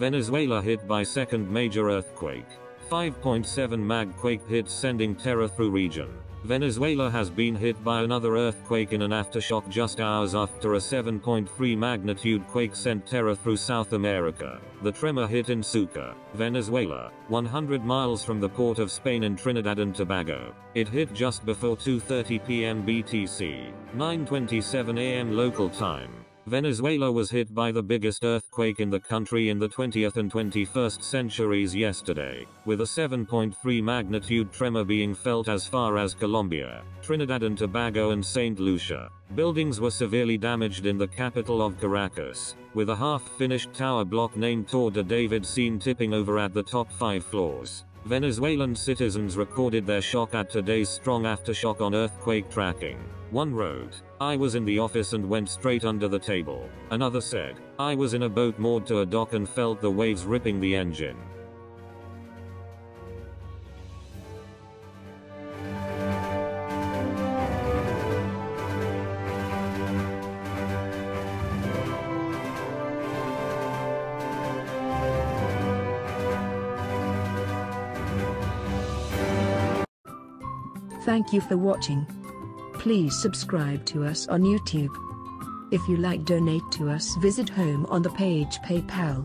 Venezuela hit by second major earthquake. 5.7 mag quake hit sending terror through region. Venezuela has been hit by another earthquake in an aftershock just hours after a 7.3 magnitude quake sent terror through South America. The tremor hit in Sucre, Venezuela, 100 miles from the port of Spain in Trinidad and Tobago. It hit just before 2:30 p.m. BTC, 9:27 a.m. local time. Venezuela was hit by the biggest earthquake in the country in the 20th and 21st centuries yesterday, with a 7.3 magnitude tremor being felt as far as Colombia, Trinidad and Tobago and St. Lucia. Buildings were severely damaged in the capital of Caracas, with a half-finished tower block named Torre de David seen tipping over at the top 5 floors. Venezuelan citizens recorded their shock at today's strong aftershock on earthquake tracking. One wrote, "I was in the office and went straight under the table." Another said, "I was in a boat moored to a dock and felt the waves ripping the engine." Thank you for watching. Please subscribe to us on YouTube. If you like, donate to us, visit home on the page PayPal.